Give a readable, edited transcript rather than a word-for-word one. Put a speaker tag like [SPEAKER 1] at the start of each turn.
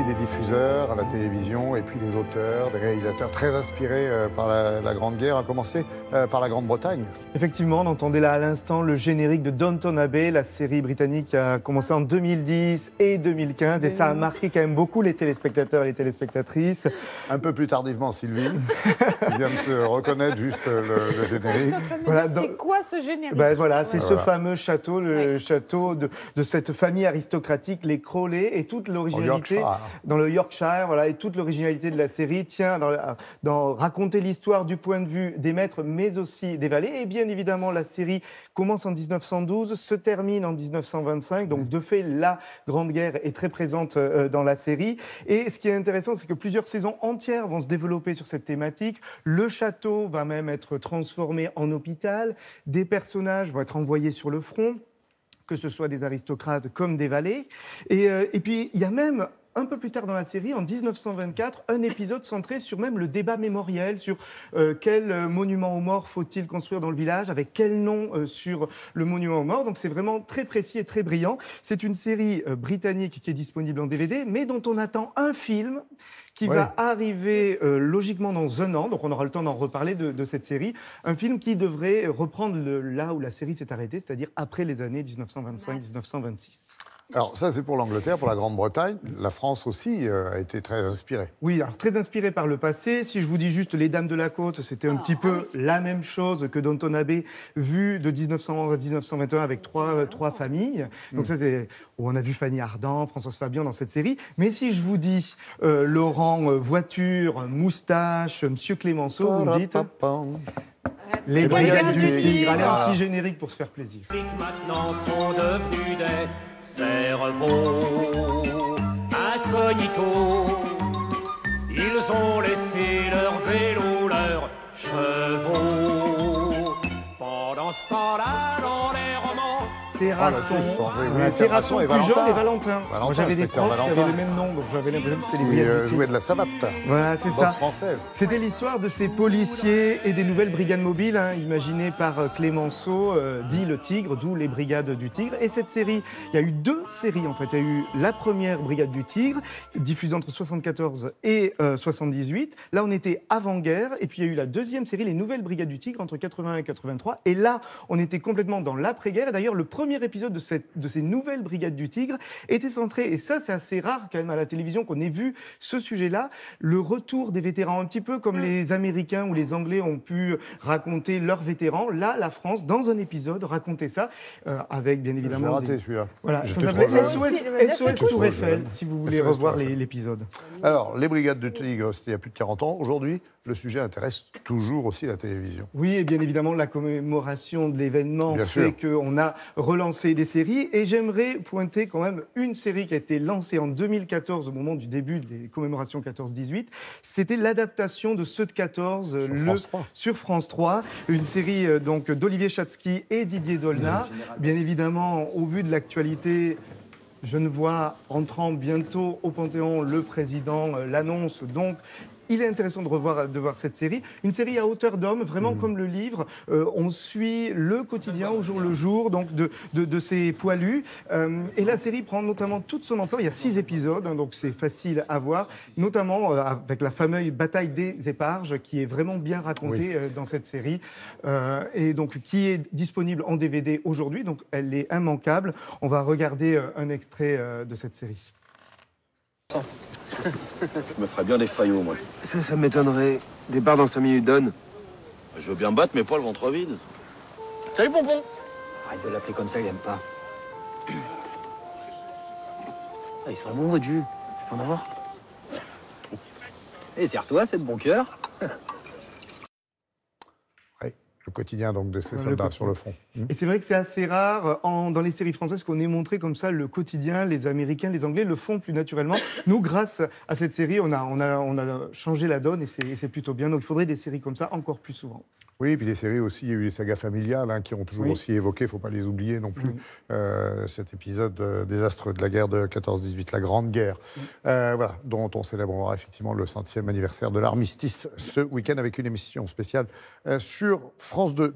[SPEAKER 1] des diffuseurs à la télévision et puis des auteurs, des réalisateurs très inspirés par la Grande Guerre, à commencer par la Grande-Bretagne.
[SPEAKER 2] Effectivement, on entendait là à l'instant le générique de Downton Abbey, la série britannique qui a commencé en 2010 et 2015 et ça a marqué quand même beaucoup les téléspectateurs et les téléspectatrices.
[SPEAKER 1] Un peu plus tardivement, Sylvie, qui vient de se reconnaître juste le générique.
[SPEAKER 3] Voilà, c'est quoi ce générique?
[SPEAKER 2] Voilà, c'est ce fameux château, le château de cette famille aristocratique, les Crawley, et toute l'originalité dans le Yorkshire, voilà, et toute l'originalité de la série tient dans raconter l'histoire du point de vue des maîtres, mais aussi des valets. Et bien évidemment, la série commence en 1912, se termine en 1925. Donc, de fait, la Grande Guerre est très présente dans la série. Et ce qui est intéressant, c'est que plusieurs saisons entières vont se développer sur cette thématique. Le château va même être transformé en hôpital. Des personnages vont être envoyés sur le front, que ce soit des aristocrates comme des valets. Et puis, il y a même, un peu plus tard dans la série, en 1924, un épisode centré sur même le débat mémoriel, sur quel monument aux morts faut-il construire dans le village, avec quel nom sur le monument aux morts. Donc c'est vraiment très précis et très brillant. C'est une série britannique qui est disponible en DVD, mais dont on attend un film qui va arriver logiquement dans un an, donc on aura le temps d'en reparler de cette série, un film qui devrait reprendre là où la série s'est arrêtée, c'est-à-dire après les années 1925-1926.
[SPEAKER 1] Alors ça, c'est pour l'Angleterre, pour la Grande-Bretagne. La France aussi a été très inspirée.
[SPEAKER 2] Oui, alors très inspirée par le passé. Si je vous dis juste Les Dames de la Côte, c'était un petit peu la même chose que Downton Abbey, vu de 1911 à 1921 avec trois familles. Donc ça, c'est où on a vu Fanny Ardant, Françoise Fabian dans cette série. Mais si je vous dis Laurent Voiture, Moustache, Monsieur Clémenceau, vous me dites Les Brigades du Tigre. Allez, un petit générique pour se faire plaisir.
[SPEAKER 4] Maintenant sont devenus des cerveaux incognito. Ils ont laissé leur vélo, leurs chevaux. Pendant ce temps-là, dans les romans,
[SPEAKER 2] Terrasson, Pujol et Valentin. Moi, j'avais des profs qui avaient le même nom, donc j'avais l'impression que c'était les Brigades du Tigre.
[SPEAKER 1] Jouaient de la savate.
[SPEAKER 2] Voilà, c'est ça.
[SPEAKER 1] Française.
[SPEAKER 2] C'était l'histoire de ces policiers et des nouvelles brigades mobiles, imaginées par Clémenceau, dit le Tigre, d'où les Brigades du Tigre. Et cette série, il y a eu deux séries en fait. Il y a eu la première Brigade du Tigre, diffusée entre 74 et 78. Là, on était avant-guerre. Et puis il y a eu la deuxième série, les nouvelles Brigades du Tigre, entre 81 et 83. Et là, on était complètement dans l'après-guerre. Et d'ailleurs, le premier épisode de ces nouvelles Brigades du Tigre était centré, et ça c'est assez rare quand même à la télévision qu'on ait vu ce sujet-là, le retour des vétérans, un petit peu comme les Américains ou les Anglais ont pu raconter leurs vétérans. Là, la France, dans un épisode, racontait ça avec bien évidemment...
[SPEAKER 1] J'ai raté celui-là.
[SPEAKER 2] Voilà, ça s'appelait SOS Tour Eiffel, si vous voulez revoir l'épisode.
[SPEAKER 1] Alors, les Brigades du Tigre, c'était il y a plus de 40 ans. Aujourd'hui, le sujet intéresse toujours aussi la télévision.
[SPEAKER 2] Oui, et bien évidemment, la commémoration de l'événement fait qu'on a relancé des séries. Et j'aimerais pointer quand même une série qui a été lancée en 2014, au moment du début des commémorations 14-18. C'était l'adaptation de Ceux de 14 sur France 3. Une série donc d'Olivier Chatsky et Didier Dolna. Bien évidemment, au vu de l'actualité, je ne vois entrant bientôt au Panthéon le président l'annonce. Donc, il est intéressant de voir cette série. Une série à hauteur d'homme, vraiment comme le livre. On suit le quotidien au jour le jour donc de ces poilus. Et la série prend notamment toute son ampleur. Il y a 6 épisodes, donc c'est facile à voir. Notamment avec la fameuse bataille des Éparges, qui est vraiment bien racontée dans cette série. Et donc qui est disponible en DVD aujourd'hui. Donc elle est immanquable. On va regarder un extrait de cette série.
[SPEAKER 5] Je me ferais bien des faillots, moi.
[SPEAKER 6] Ça m'étonnerait. Départ dans 5 minutes, donne.
[SPEAKER 5] Je veux bien me battre, mais pas le ventre vide. Salut, Pompon.
[SPEAKER 6] Arrête de l'appeler comme ça, il aime pas. Ah, il sent bon, votre jus. Je peux en avoir?
[SPEAKER 5] Et serre-toi, c'est de bon cœur.
[SPEAKER 1] Le quotidien donc, de ces soldats sur le front.
[SPEAKER 2] Et c'est vrai que c'est assez rare dans les séries françaises qu'on ait montré comme ça le quotidien. Les Américains, les Anglais le font plus naturellement. Nous, grâce à cette série, on a changé la donne et c'est plutôt bien. Donc il faudrait des séries comme ça encore plus souvent.
[SPEAKER 1] Oui, et puis les séries aussi, il y a eu les sagas familiales qui ont toujours aussi évoqué, il ne faut pas les oublier non plus, cet épisode désastre de la guerre de 14-18, la Grande Guerre, voilà, dont on célébrera effectivement le 100e anniversaire de l'armistice ce week-end avec une émission spéciale sur France 2.